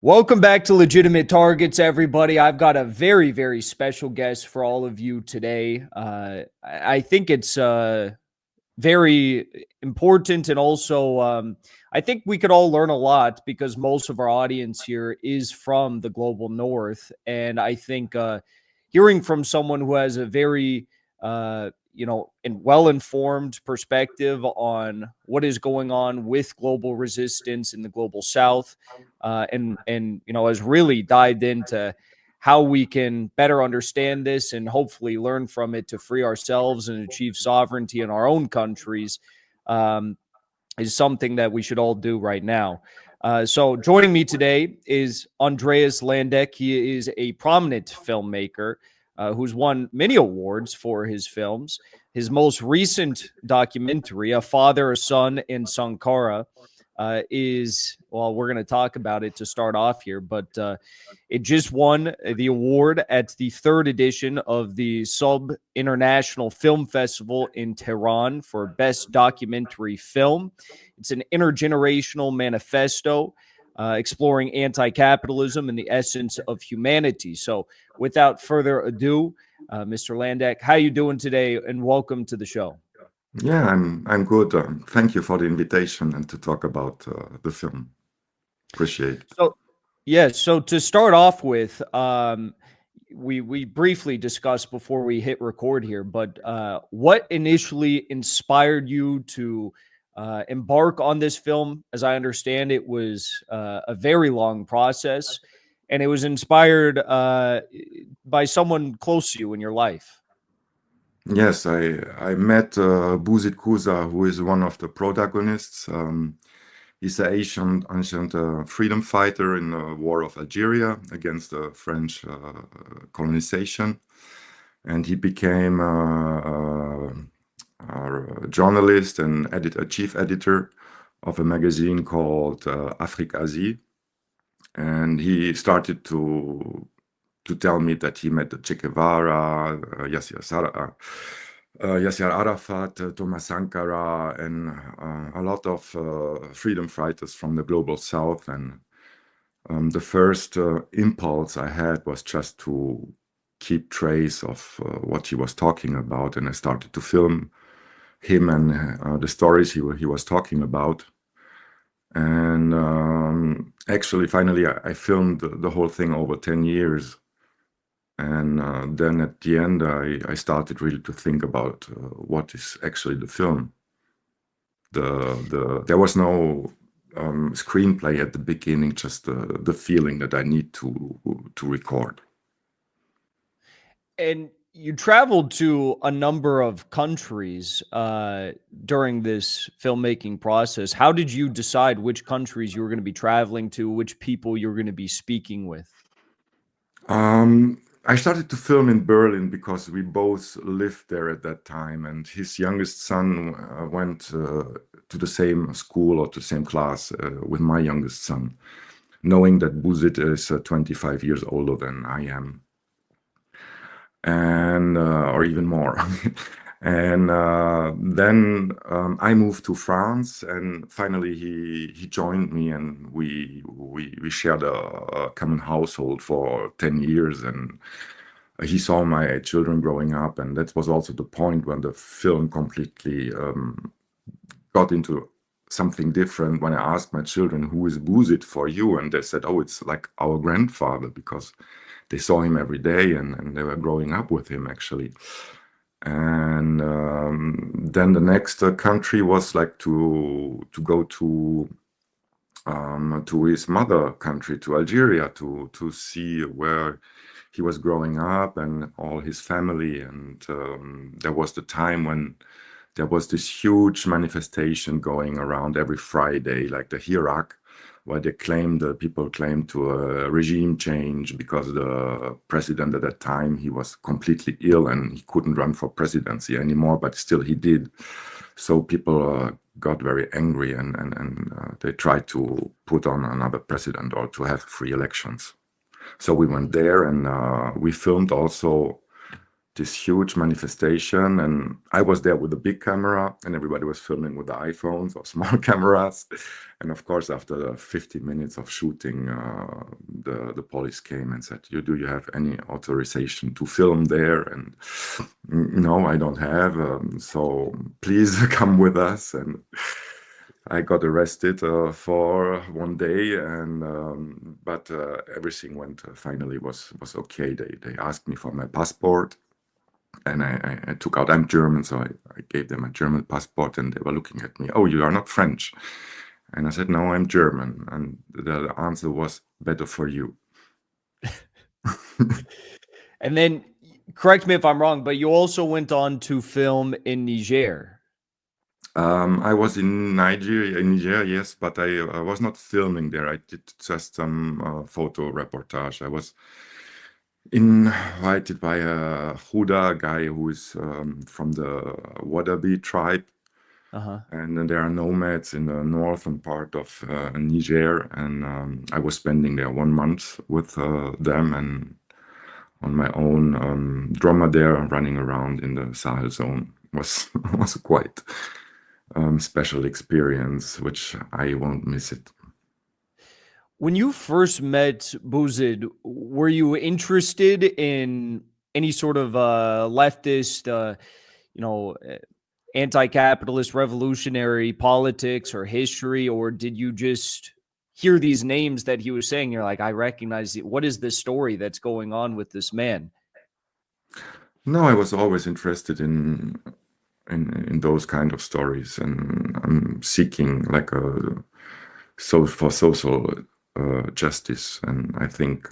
Welcome back to Legitimate Targets, everybody. I've got a very, very special guest for all of you today. I think it's very important, and also I think we could all learn a lot because most of our audience here is from the global north. And I think hearing from someone who has a very and well-informed perspective on what is going on with global resistance in the global south, and has really dived into how we can better understand this and hopefully learn from it to free ourselves and achieve sovereignty in our own countries, is something that we should all do right now. So joining me today is Andreas Landeck. He is a prominent filmmaker who's won many awards for his films. His most recent documentary, A Father, a Son, and Sankara, we're going to talk about it to start off here, but it just won the award at the third edition of the Sub International Film Festival in Tehran for Best Documentary Film. It's an intergenerational manifesto exploring anti-capitalism and the essence of humanity. So without further ado, Mr. Landeck, how are you doing today? And welcome to the show. Yeah, I'm good. Thank you for the invitation and to talk about the film. Appreciate it. So to start off with, we briefly discussed before we hit record here, but what initially inspired you to embark on this film? As I understand, it was a very long process, and it was inspired by someone close to you in your life. Yes, I met Buzit Kuza, who is one of the protagonists. He's an ancient freedom fighter in the war of Algeria against the French colonization, and he became a journalist and chief editor of a magazine called Afrique Asie, and he started to tell me that he met Che Guevara, Yasser Arafat, Thomas Sankara, and a lot of freedom fighters from the global south. And the first impulse I had was just to keep trace of what he was talking about, and I started to film him and the stories he was talking about. And actually, finally, I filmed the whole thing over 10 years. And then at the end, I started really to think about what is actually the film. There was no screenplay at the beginning, just the feeling that I need to record. And you traveled to a number of countries during this filmmaking process. How did you decide which countries you were going to be traveling to, which people you were going to be speaking with? I started to film in Berlin because we both lived there at that time, and his youngest son went to the same school or to the same class with my youngest son, knowing that Buzit is 25 years older than I am, and or even more. And then I moved to France, and finally he joined me, and we shared a common household for 10 years, and he saw my children growing up, and that was also the point when the film completely got into something different. When I asked my children, "Who is Buzit for you?" and they said, "Oh, it's like our grandfather," because they saw him every day, and they were growing up with him actually. And then the next country was like to go to his mother country, to Algeria, to see where he was growing up and all his family. And there was the time when there was this huge manifestation going around every Friday, like the Hirak, where people claimed to a regime change because the president at that time, he was completely ill and he couldn't run for presidency anymore, but still he did. So people got very angry, and they tried to put on another president or to have free elections. So we went there, and we filmed also this huge manifestation, and I was there with a big camera, and everybody was filming with the iPhones or small cameras. And of course, after 50 minutes of shooting, the police came and said, do you have any authorization to film there? And no, I don't have. So please come with us. And I got arrested for 1 day, and but everything went finally was okay. They asked me for my passport, and I took out. I'm German, so I gave them a German passport, and they were looking at me. Oh, you are not French? And I said, no, I'm German. And the answer was, better for you. And then, correct me if I'm wrong, but you also went on to film in Niger. I was in Niger, yes, but I was not filming there. I did just some photo reportage. I was invited by a Huda guy who is from the Wadabi tribe. And then there are nomads in the northern part of Niger, and I was spending there 1 month with them, and on my own dromedary running around in the Sahel zone was was quite special experience, which I won't miss it. When you first met Bouzid, were you interested in any sort of leftist, anti-capitalist revolutionary politics or history, or did you just hear these names that he was saying? You're like, I recognize it. What is this story that's going on with this man? No, I was always interested in those kind of stories, and I'm seeking like for social justice, and I think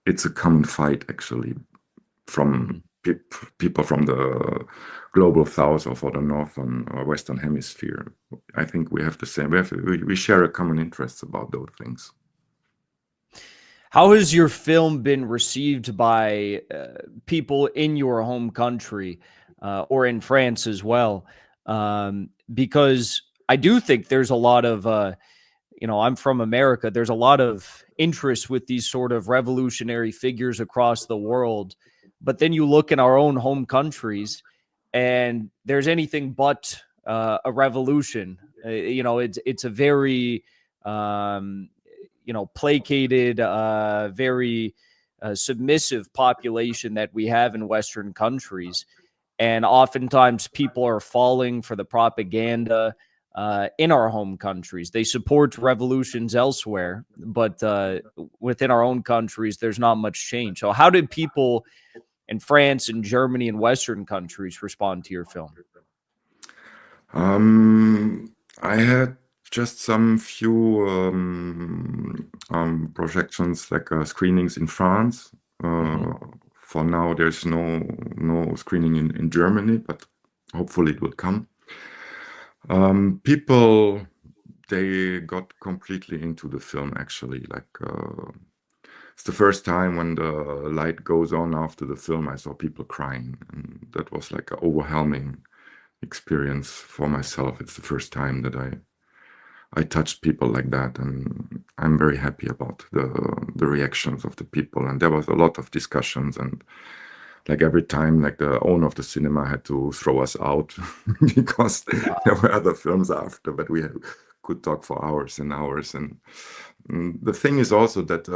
it's a common fight actually from people from the global south or for the northern or western hemisphere. I think we have the same. We share a common interest about those things. How has your film been received by people in your home country or in France as well? Because I do think there's a lot of, I'm from America. There's a lot of interest with these sort of revolutionary figures across the world. But then you look in our own home countries and there's anything but a revolution. It's a very, placated, very submissive population that we have in Western countries. And oftentimes people are falling for the propaganda in our home countries. They support revolutions elsewhere, but within our own countries, there's not much change. So how did people in France and Germany and Western countries respond to your film? I had just some few projections, like screenings in France. For now, there's no screening in Germany, but hopefully it will come. People, they got completely into the film actually. Like it's the first time when the light goes on after the film, I saw people crying, and that was like an overwhelming experience for myself. It's the first time that I touched people like that, and I'm very happy about the reactions of the people. And there was a lot of discussions, and like every time, like the owner of the cinema had to throw us out because there were other films after, but we could talk for hours and hours. And the thing is also that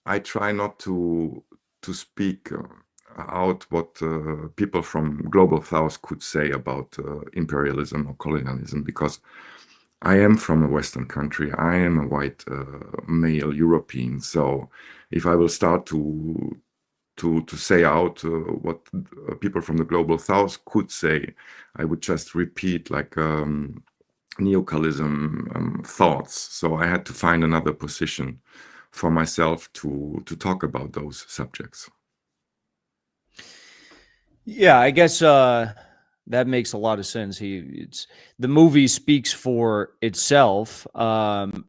I try not to speak out what people from global south could say about imperialism or colonialism, because I am from a Western country. I am a white male European. So if I will start to say out what people from the global south could say, I would just repeat like neocalism thoughts. So I had to find another position for myself to talk about those subjects. Yeah, I guess that makes a lot of sense. The movie speaks for itself. I'm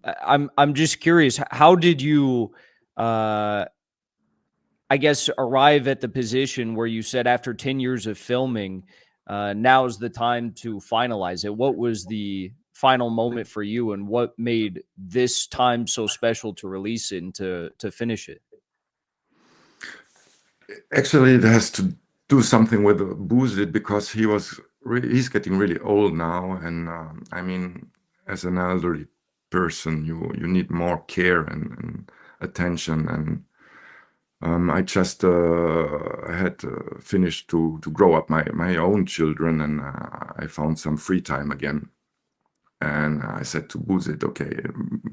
just curious, how did you I guess arrive at the position where you said after 10 years of filming, now's the time to finalize it? What was the final moment for you, and what made this time so special to release it and to finish it? Actually, it has to do something with Buzit because he's getting really old now, and I mean, as an elderly person, you need more care and attention, and I just had finished to grow up my own children, and I found some free time again. And I said to Buzit, okay,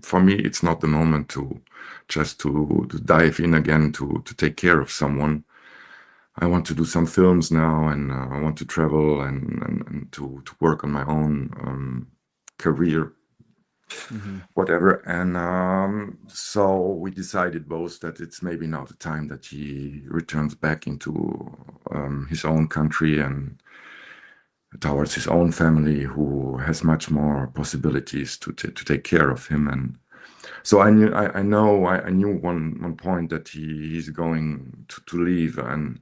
for me, it's not the moment to just to dive in again to take care of someone. I want to do some films now, and I want to travel and to work on my own career, whatever. And so we decided both that it's maybe now the time that he returns back into his own country and towards his own family, who has much more possibilities to take care of him. And so I knew one point that he's going to leave, and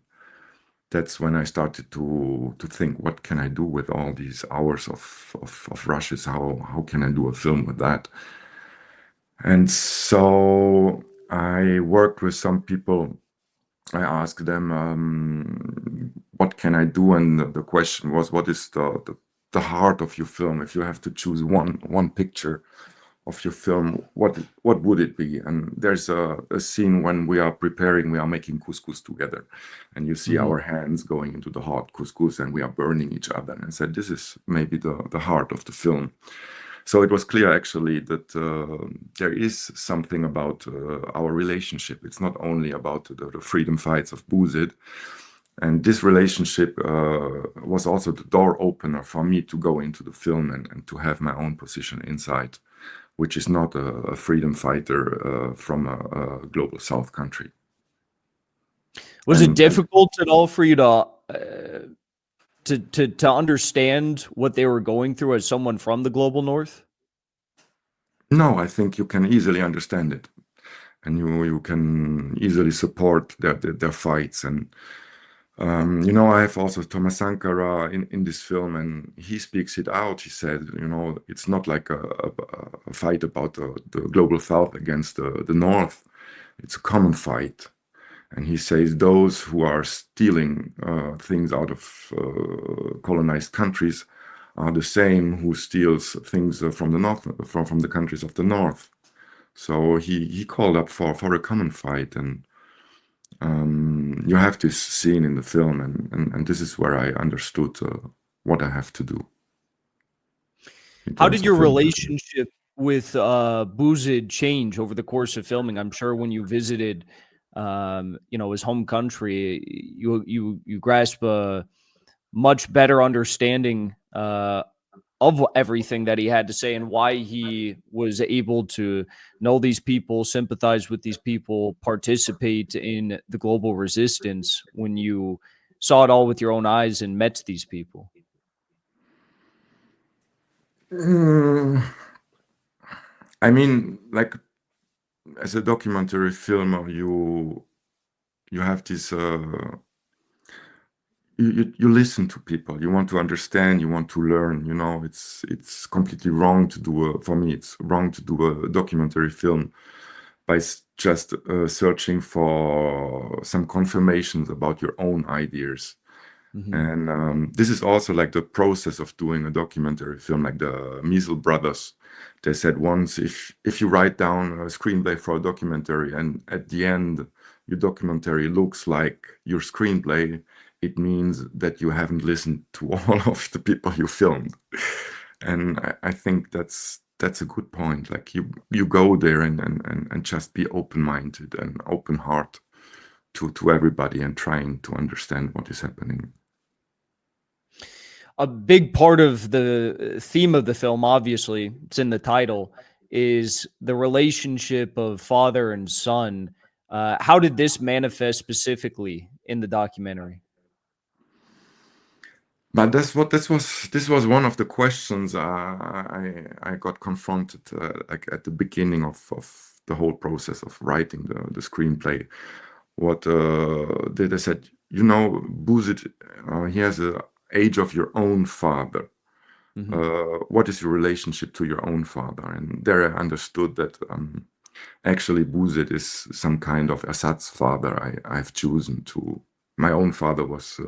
that's when I started to think, what can I do with all these hours of rushes? How can I do a film with that? And so I worked with some people. I asked them, what can I do? And the question was, what is the heart of your film? If you have to choose one picture of your film, what would it be? And there's a scene when we are making couscous together, and you see our hands going into the hot couscous, and we are burning each other. And I said, this is maybe the heart of the film. So it was clear actually that there is something about our relationship. It's not only about the freedom fights of Buzid. And this relationship was also the door opener for me to go into the film and to have my own position inside, which is not a freedom fighter from a global South country. Was it difficult at all for you to understand what they were going through as someone from the global North? No, I think you can easily understand it, and you can easily support their fights. And you know, I have also Thomas Sankara in this film, and he speaks it out. He said, you know, it's not like a fight about the global South against the North. It's a common fight. And he says those who are stealing things out of colonized countries are the same who steals things from the North, from the countries of the North. So he called up for a common fight, and you have this scene in the film, and this is where I understood what I have to do. How did your relationship with Buzid change over the course of filming? I'm sure when you visited, you know, his home country, you grasp a much better understanding of everything that he had to say and why he was able to know these people, sympathize with these people, participate in the global resistance when you saw it all with your own eyes and met these people. I mean, like, as a documentary filmer, you have this you listen to people, you want to understand, you want to learn. You know, it's completely wrong to do for me, it's wrong to do a documentary film by just searching for some confirmations about your own ideas. And this is also like the process of doing a documentary film, like the Miesel brothers. They said once, if you write down a screenplay for a documentary and at the end your documentary looks like your screenplay, it means that you haven't listened to all of the people you filmed. And I think that's a good point. Like you go there and just be open-minded and open heart to everybody and trying to understand what is happening. A big part of the theme of the film, obviously, it's in the title, is the relationship of father and son. How did this manifest specifically in the documentary? But this was one of the questions I got confronted like at the beginning of the whole process of writing the screenplay. What they said, you know, Buzit, he has a age of your own father. What is your relationship to your own father? And there I understood that actually Buzit is some kind of Assad's father I've chosen to my own father was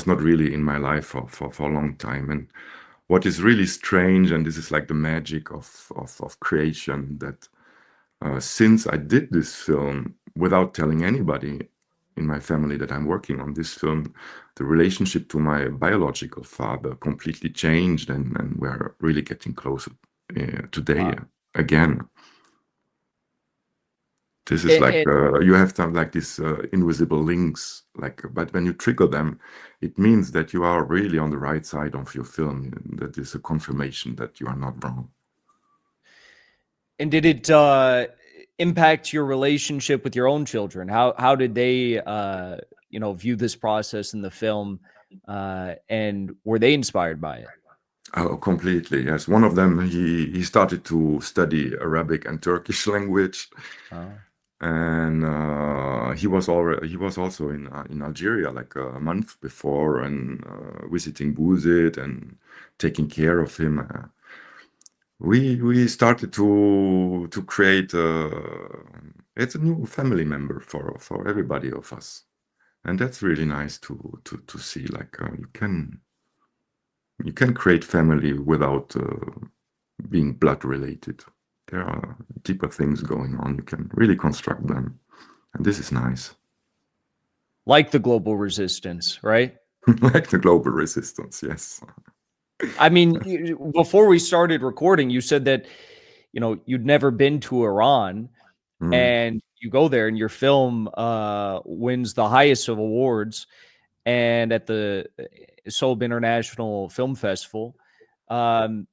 not really in my life for a long time. And what is really strange, and this is like the magic of creation, that since I did this film without telling anybody in my family that I'm working on this film, the relationship to my biological father completely changed, and we're really getting closer today again. This is like you have to have like these invisible links, like, but when you trigger them, it means that you are really on the right side of your film. That is a confirmation that you are not wrong. And did it impact your relationship with your own children? How did they view this process in the film, and were they inspired by it? Oh, completely, yes. One of them, he started to study Arabic and Turkish language, Oh. and he was also in Algeria like a month before, and visiting Bouzid and taking care of him. We started to create it's a new family member for everybody of us, and that's really nice to see. Like you can create family without being blood related. There are deeper things going on. You can really construct them, and this is nice. Like the global resistance, right? Like the global resistance, yes. I mean, before we started recording, you said that you'd never been to Iran, Mm. and you go there, and your film wins the highest of awards, and at the Seoul International Film Festival. Um,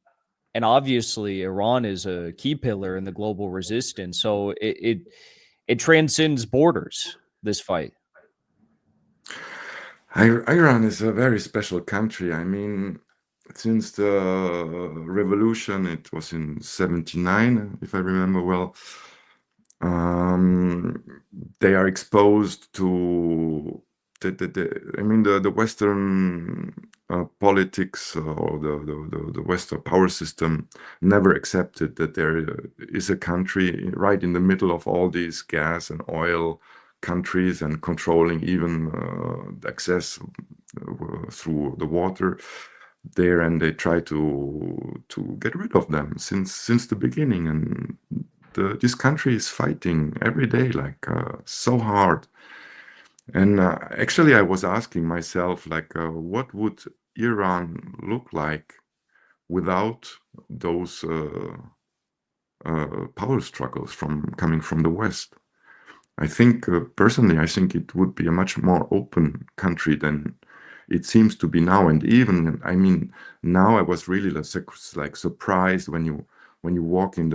and obviously, Iran is a key pillar in the global resistance. So it transcends borders. This fight. Iran is a very special country. I mean, since the revolution, it was in 79, if I remember well, um, they are exposed to I mean, the Western politics or the Western power system never accepted that there is a country right in the middle of all these gas and oil countries and controlling even access through the water there, and they try to get rid of them since the beginning. And this country is fighting every day, like so hard. And actually, I was asking myself, like, what would Iran look like without those power struggles from coming from the West? I think personally, I think it would be a much more open country than it seems to be now. And even, I mean, now I was really like surprised when you walk in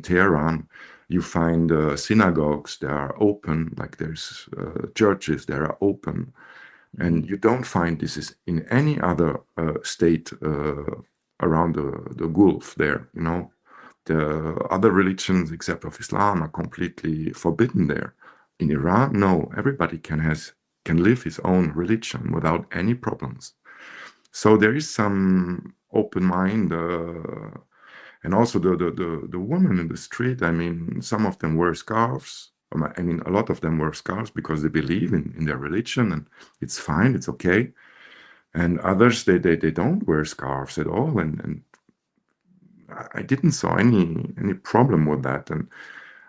Tehran, you find synagogues that are open, like there's churches that are open, and you don't find this is in any other state around the Gulf there, you know. The other religions except of Islam are completely forbidden there. In Iran, no, everybody can live his own religion without any problems. So there is some open mind, and also the women in the street. I mean, some of them wear scarves. I mean, a lot of them wear scarves because they believe in their religion, and it's fine, it's okay. And others, they don't wear scarves at all, and I didn't saw any problem with that. And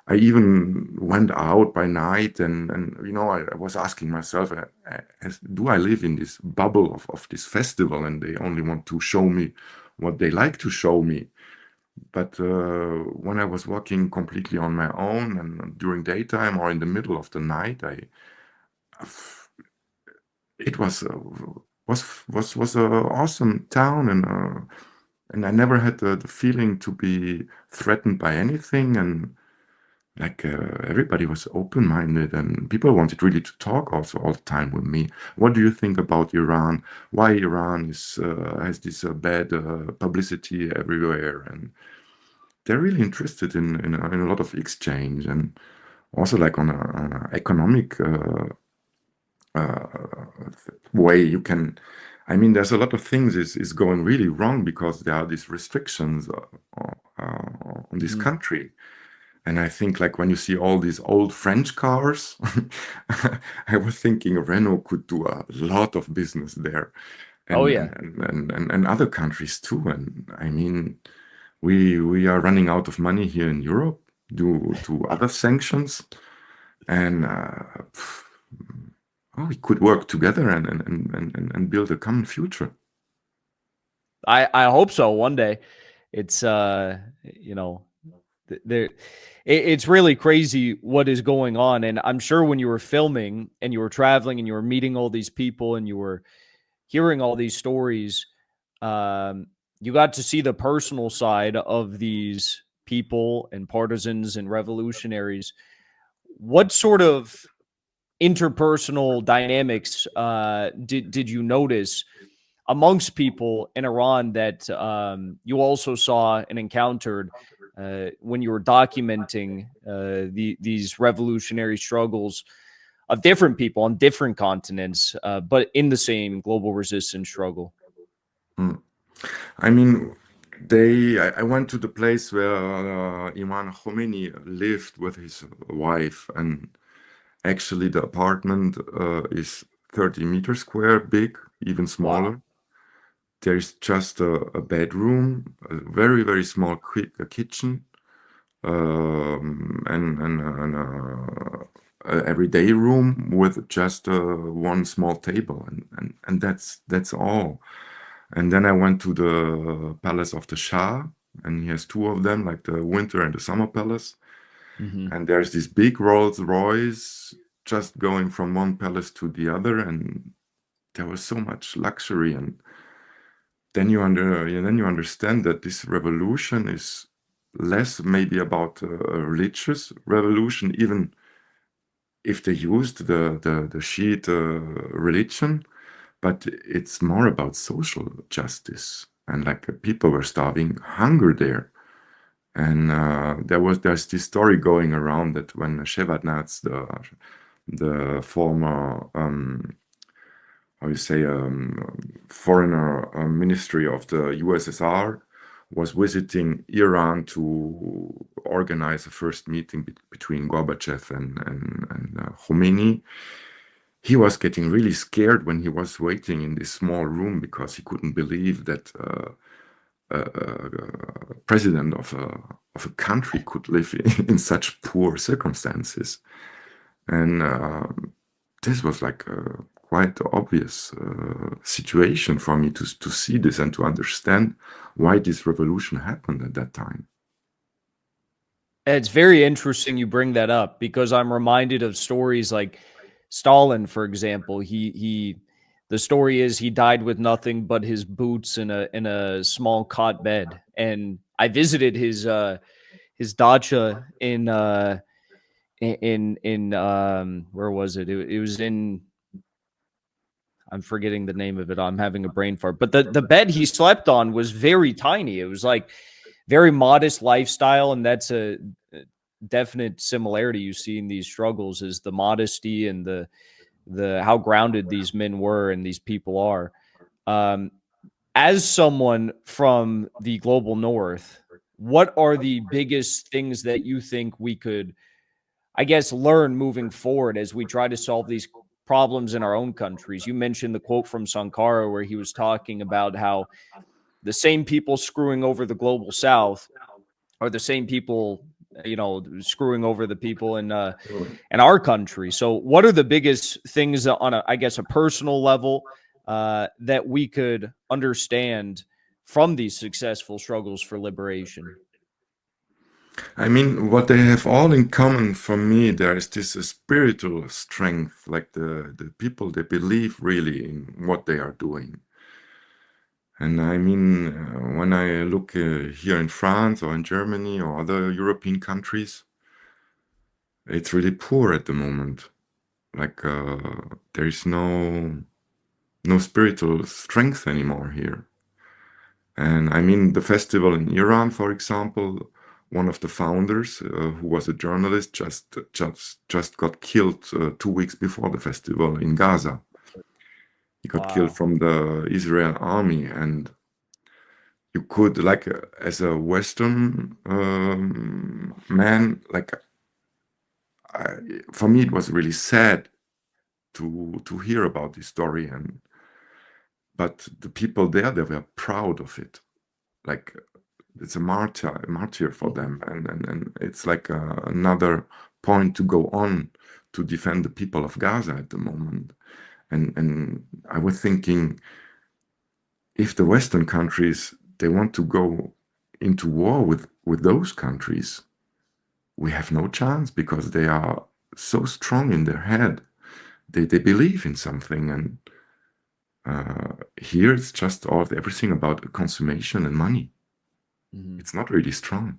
I even went out by night, and you know, I was asking myself, do I live in this bubble of this festival, and they only want to show me what they like to show me? But when I was walking completely on my own and during daytime or in the middle of the night, it was a awesome town, and I never had the feeling to be threatened by anything, and like everybody was open-minded, and people wanted really to talk also all the time with me. What do you think about Iran? Why Iran is has this bad publicity everywhere? And they're really interested in a lot of exchange, and also like on a economic way you can. I mean, there's a lot of things is going really wrong because there are these restrictions on this Mhm. country. And I think like when you see all these old French cars, I was thinking Renault could do a lot of business there, Oh and yeah. and other countries too. And I mean, we are running out of money here in Europe due to other sanctions, and oh, we could work together and build a common future. I hope so one day. It's you know, there it's really crazy what is going on, and I'm sure when you were filming and you were traveling and you were meeting all these people and you were hearing all these stories, um, you got to see the personal side of these people and partisans and revolutionaries. What sort of interpersonal dynamics did you notice amongst people in Iran that you also saw and encountered when you were documenting these revolutionary struggles of different people on different continents, but in the same global resistance struggle? Mm. I mean, I went to the place where Imam Khomeini lived with his wife, and actually the apartment is 30 meters square, big, even Wow. smaller. There's just a bedroom, a very, very small kitchen, and a everyday room with just one small table, and that's all. And then I went to the palace of the Shah, and he has two of them, like the winter and the summer palace. Mm-hmm. And there's this big Rolls Royce just going from one palace to the other, and there was so much luxury. And then you understand that this revolution is less maybe about a religious revolution, even if they used the Shiite religion, but it's more about social justice. And like people were starving hunger there. And there's this story going around that when Shevardnadze, the former how you say foreigner ministry of the USSR, was visiting Iran to organize a first meeting between Gorbachev and Khomeini. He was getting really scared when he was waiting in this small room because he couldn't believe that a president of a country could live in such poor circumstances. And this was like a quite obvious situation for me to see this and to understand why this revolution happened at that time. It's very interesting you bring that up because I'm reminded of stories like Stalin, for example. The story is he died with nothing but his boots in a small cot bed. And I visited his dacha in where was it? It was in, I'm forgetting the name of it. I'm having a brain fart. But the bed he slept on was very tiny. It was like very modest lifestyle, and that's a definite similarity you see in these struggles is the modesty and the how grounded these men were and these people are. Um, as someone from the global north, what are the biggest things that you think we could, I guess, learn moving forward as we try to solve these problems in our own countries? You mentioned the quote from Sankara where he was talking about how the same people screwing over the global south are the same people, screwing over the people in our country. So what are the biggest things on a, I guess, a personal level that we could understand from these successful struggles for liberation? I mean, what they have all in common for me, there is this spiritual strength, like the people, they believe really in what they are doing. And I mean, when I look here in France or in Germany or other European countries, it's really poor at the moment. Like there is no spiritual strength anymore here. And I mean, the festival in Iran, for example, one of the founders, who was a journalist, just got killed 2 weeks before the festival in Gaza. He got killed Wow. from the Israel army, and you could, like, as a Western man, like, for me, it was really sad to hear about this story, but the people there, they were proud of it. Like, it's a martyr for them, and it's like another point to go on to defend the people of Gaza at the moment. And I was thinking, if the Western countries, they want to go into war with those countries, we have no chance, because they are so strong in their head. They believe in something, and here it's just everything about consummation and money. It's not really strong.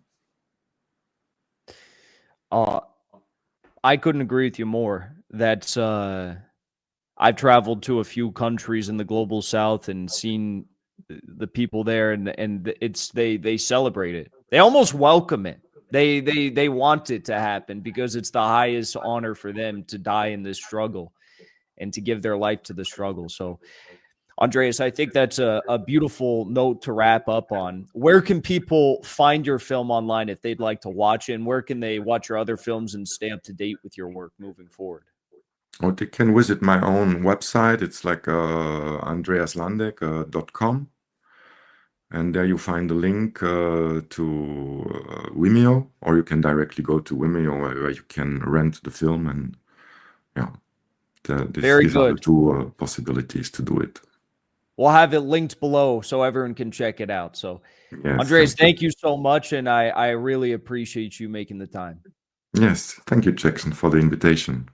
I couldn't agree with you more. That's I've traveled to a few countries in the global south and seen the people there, and it's they celebrate it. They almost welcome it. They want it to happen because it's the highest honor for them to die in this struggle and to give their life to the struggle. So, Andreas, I think that's a beautiful note to wrap up on. Where can people find your film online if they'd like to watch it? And where can they watch your other films and stay up to date with your work moving forward? Or they can visit my own website. It's like andreaslandeck.com. And there you find the link to Vimeo, or you can directly go to Vimeo, where you can rent the film. And yeah, Very these are the good. two possibilities to do it. We'll have it linked below so everyone can check it out. So, Yes, Andreas, thank you so much. And I really appreciate you making the time. Yes, thank you, Jackson, for the invitation.